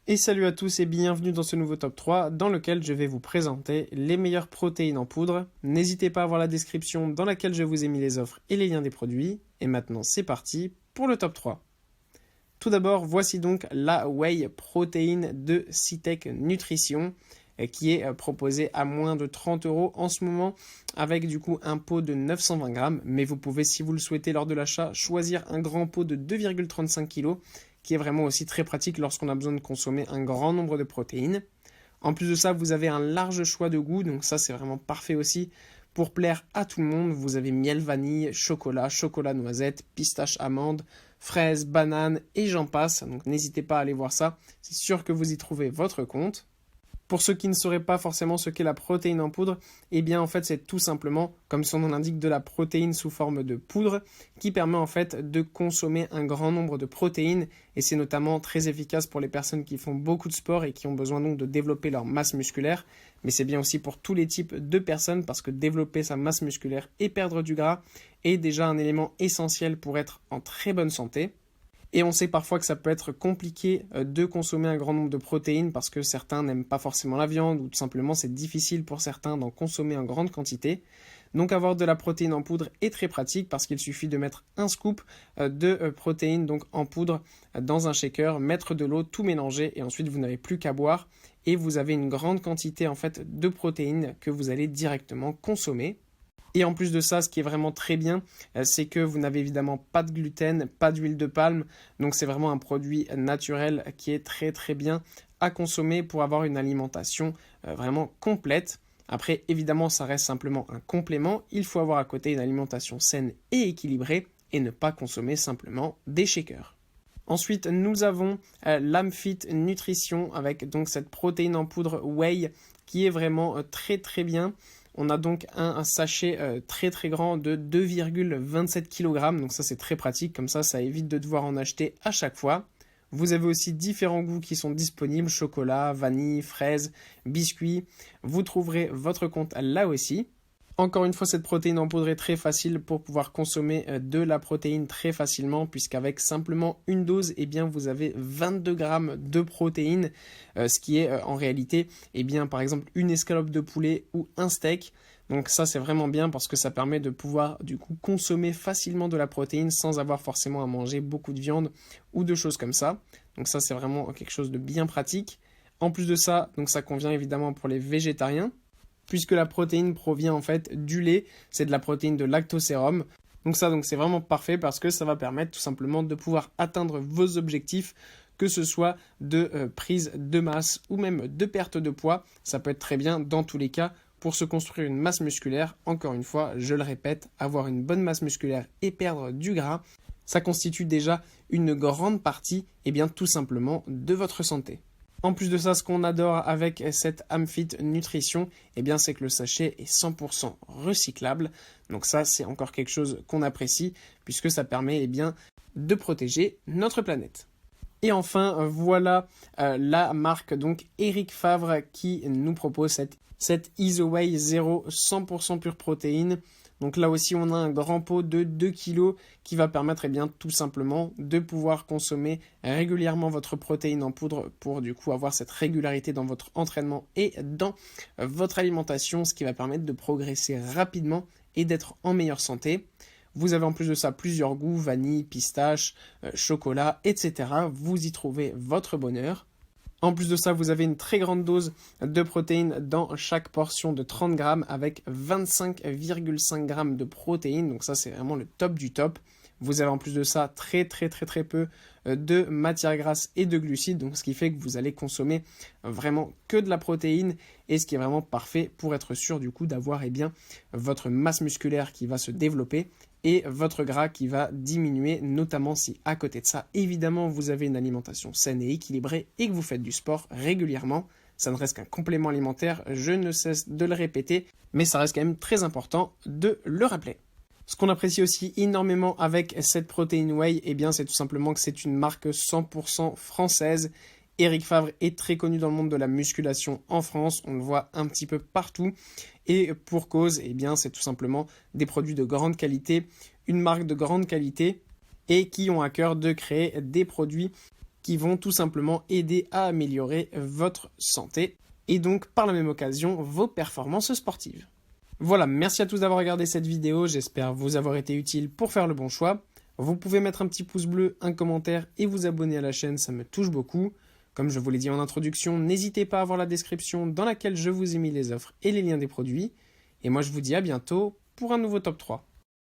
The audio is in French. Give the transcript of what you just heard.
Et salut à tous et bienvenue dans ce nouveau top 3 dans lequel je vais vous présenter les meilleures protéines en poudre. N'hésitez pas à voir la description dans laquelle je vous ai mis les offres et les liens des produits. Et maintenant c'est parti pour le top 3. Tout d'abord, voici donc la Whey Protein de Cytec Nutrition qui est proposée à moins de 30 € en ce moment avec du coup un pot de 920 grammes. Mais vous pouvez, si vous le souhaitez lors de l'achat, choisir un grand pot de 2,35 kg qui est vraiment aussi très pratique lorsqu'on a besoin de consommer un grand nombre de protéines. En plus de ça, vous avez un large choix de goûts, donc ça c'est vraiment parfait aussi pour plaire à tout le monde. Vous avez miel vanille, chocolat, chocolat noisette, pistache amande, fraises, bananes et j'en passe. Donc n'hésitez pas à aller voir ça, c'est sûr que vous y trouvez votre compte. Pour ceux qui ne sauraient pas forcément ce qu'est la protéine en poudre, eh bien en fait c'est tout simplement, comme son nom l'indique, de la protéine sous forme de poudre qui permet en fait de consommer un grand nombre de protéines et c'est notamment très efficace pour les personnes qui font beaucoup de sport et qui ont besoin donc de développer leur masse musculaire, mais c'est bien aussi pour tous les types de personnes parce que développer sa masse musculaire et perdre du gras est déjà un élément essentiel pour être en très bonne santé. Et on sait parfois que ça peut être compliqué de consommer un grand nombre de protéines parce que certains n'aiment pas forcément la viande ou tout simplement c'est difficile pour certains d'en consommer en grande quantité. Donc avoir de la protéine en poudre est très pratique parce qu'il suffit de mettre un scoop de protéines donc en poudre dans un shaker, mettre de l'eau, tout mélanger et ensuite vous n'avez plus qu'à boire et vous avez une grande quantité en fait de protéines que vous allez directement consommer. Et en plus de ça, ce qui est vraiment très bien, c'est que vous n'avez évidemment pas de gluten, pas d'huile de palme. Donc c'est vraiment un produit naturel qui est très très bien à consommer pour avoir une alimentation vraiment complète. Après, évidemment, ça reste simplement un complément. Il faut avoir à côté une alimentation saine et équilibrée et ne pas consommer simplement des shakers. Ensuite, nous avons l'Amfit Nutrition avec donc cette protéine en poudre Whey qui est vraiment très très bien. On a donc un sachet très très grand de 2,27 kg, donc ça c'est très pratique, comme ça évite de devoir en acheter à chaque fois. Vous avez aussi différents goûts qui sont disponibles, chocolat, vanille, fraise, biscuits. Vous trouverez votre compte là aussi. Encore une fois, cette protéine en poudre est très facile pour pouvoir consommer de la protéine très facilement puisqu'avec simplement une dose, eh bien, vous avez 22 grammes de protéines, ce qui est en réalité, eh bien, par exemple, une escalope de poulet ou un steak. Donc ça, c'est vraiment bien parce que ça permet de pouvoir du coup consommer facilement de la protéine sans avoir forcément à manger beaucoup de viande ou de choses comme ça. Donc ça, c'est vraiment quelque chose de bien pratique. En plus de ça, donc ça convient évidemment pour les végétariens, puisque la protéine provient en fait du lait, c'est de la protéine de lactosérum. Donc c'est vraiment parfait parce que ça va permettre tout simplement de pouvoir atteindre vos objectifs, que ce soit de prise de masse ou même de perte de poids. Ça peut être très bien dans tous les cas pour se construire une masse musculaire. Encore une fois, je le répète, avoir une bonne masse musculaire et perdre du gras, ça constitue déjà une grande partie, et bien tout simplement, de votre santé. En plus de ça, ce qu'on adore avec cette Amfit Nutrition, eh bien, c'est que le sachet est 100% recyclable. Donc ça, c'est encore quelque chose qu'on apprécie puisque ça permet eh bien, de protéger notre planète. Et enfin, voilà la marque donc Eric Favre qui nous propose cette Isoway 0 100% pure protéine. Donc là aussi, on a un grand pot de 2 kg qui va permettre eh bien, tout simplement de pouvoir consommer régulièrement votre protéine en poudre pour du coup avoir cette régularité dans votre entraînement et dans votre alimentation, ce qui va permettre de progresser rapidement et d'être en meilleure santé. Vous avez en plus de ça plusieurs goûts, vanille, pistache, chocolat, etc. Vous y trouvez votre bonheur. En plus de ça, vous avez une très grande dose de protéines dans chaque portion de 30 grammes avec 25,5 grammes de protéines. Donc ça, c'est vraiment le top du top. Vous avez en plus de ça très peu de matières grasses et de glucides. Donc ce qui fait que vous allez consommer vraiment que de la protéine et ce qui est vraiment parfait pour être sûr du coup d'avoir eh bien, votre masse musculaire qui va se développer et votre gras qui va diminuer, notamment si à côté de ça, évidemment, vous avez une alimentation saine et équilibrée et que vous faites du sport régulièrement. Ça ne reste qu'un complément alimentaire, je ne cesse de le répéter, mais ça reste quand même très important de le rappeler. Ce qu'on apprécie aussi énormément avec cette protéine Whey, eh bien, c'est tout simplement que c'est une marque 100% française. Eric Favre est très connu dans le monde de la musculation en France, on le voit un petit peu partout. Et pour cause, eh bien, c'est tout simplement des produits de grande qualité, une marque de grande qualité et qui ont à cœur de créer des produits qui vont tout simplement aider à améliorer votre santé et donc par la même occasion vos performances sportives. Voilà, merci à tous d'avoir regardé cette vidéo, j'espère vous avoir été utile pour faire le bon choix. Vous pouvez mettre un petit pouce bleu, un commentaire et vous abonner à la chaîne, ça me touche beaucoup. Comme je vous l'ai dit en introduction, n'hésitez pas à voir la description dans laquelle je vous ai mis les offres et les liens des produits. Et moi je vous dis à bientôt pour un nouveau top 3.